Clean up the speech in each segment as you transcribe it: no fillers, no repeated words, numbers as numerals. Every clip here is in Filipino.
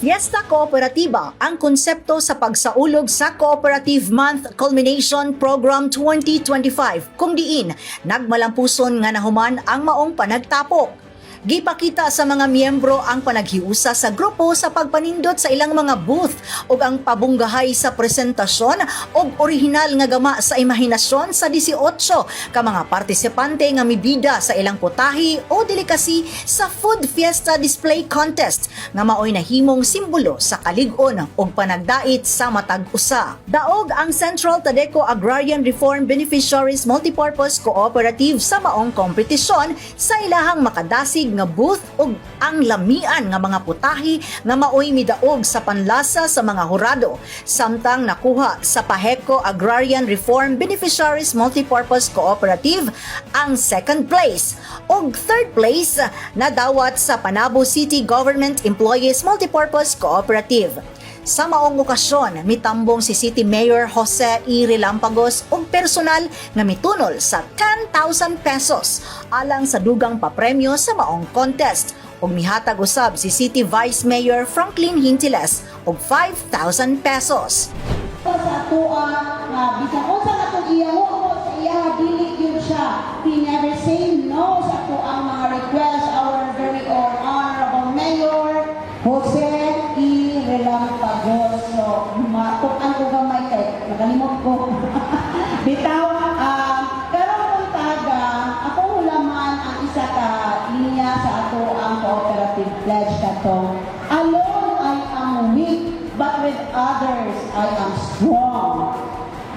Fiesta Kooperatiba ang konsepto sa pagsaulog sa Cooperative Month Culmination Program 2025 kung diin nagmalampuson nga nahuman ang maong panagtapok. Gipakita sa mga miyembro ang panaghiusa sa grupo sa pagpanindot sa ilang mga booth ug ang pabunggahay sa presentasyon ug orihinal nga gama sa imahinasyon sa 18 ka mga partisipante nga mibida sa ilang putahe o delikasi sa Food Fiesta Display Contest nga maoy nahimong simbolo sa kalig-on ug panagdait sa matag usa. Daog ang Central Tadeco Agrarian Reform Beneficiaries Multipurpose Cooperative sa maong kompetisyon sa ilahang makadasig nga booth ug ang lamian nga mga putahe nga maoy midaog sa panlasa sa mga hurado samtang nakuha sa Paheco Agrarian Reform Beneficiaries Multipurpose Cooperative ang second place ug third place na dawat sa Panabo City Government Employees Multipurpose Cooperative. Sa maong okasyon, mitambong si City Mayor Jose E. Relampagos ug personal nga mitunol sa 10,000 pesos alang sa dugang papremyo sa maong contest ug mihatag usab si City Vice Mayor Franklin Hintiles og 5,000 pesos. Sa atoa nga bisan unsa nga tong iyaho sa iya dili gyud siya. He never say no sa atoang mga request. Our very own honorable Mayor Jose E. Relampagos. So, matukan ko gamay kay nakalimot ko. Bitaw, pero kung taga, ako hulaman ang isa ka linya sa ato ang cooperative pledge kato. Alone I am weak, but with others I am strong.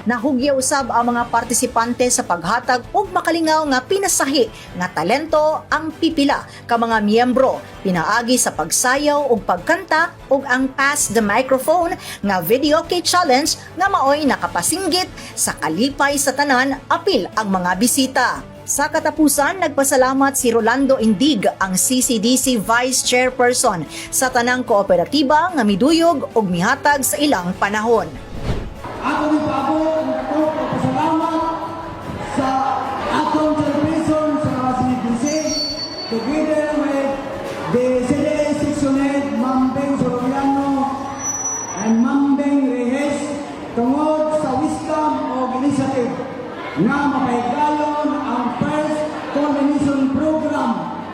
Nahugya usab ang mga partisipante sa paghatag ug makalingaw nga pinasahi nga talento ang pipila ka mga miyembro pinaagi sa pagsayaw ug pagkanta ug ang Pass the Microphone nga video key challenge nga maoy nakapasinggit sa kalipay sa tanan apil ang mga bisita. Sa katapusan, nagpasalamat si Rolando Indig, ang CCDC Vice Chairperson sa tanang kooperatiba nga miduyog ug mihatag sa ilang panahon. Ako ni Pabo, nagpapasalamat sa atong chairperson sa CDC together with the CDA Section Head, Ma'am Beng Soriano and Ma'am Beng Reyes tungod sa wisdom o initiative na mapaigalon ang first culmination program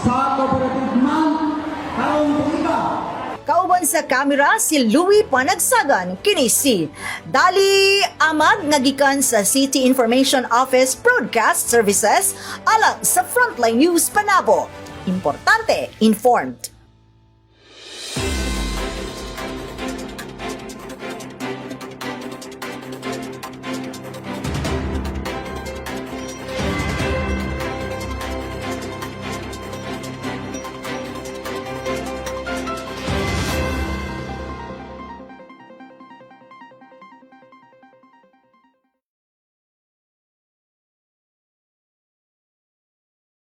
sa Cooperative Month karong tuiga. Kauban sa kamera si Louie Panagsagan, kini si Dali Amag nagikan sa City Information Office Broadcast Services alang sa Frontline News Panabo. Importante, informed.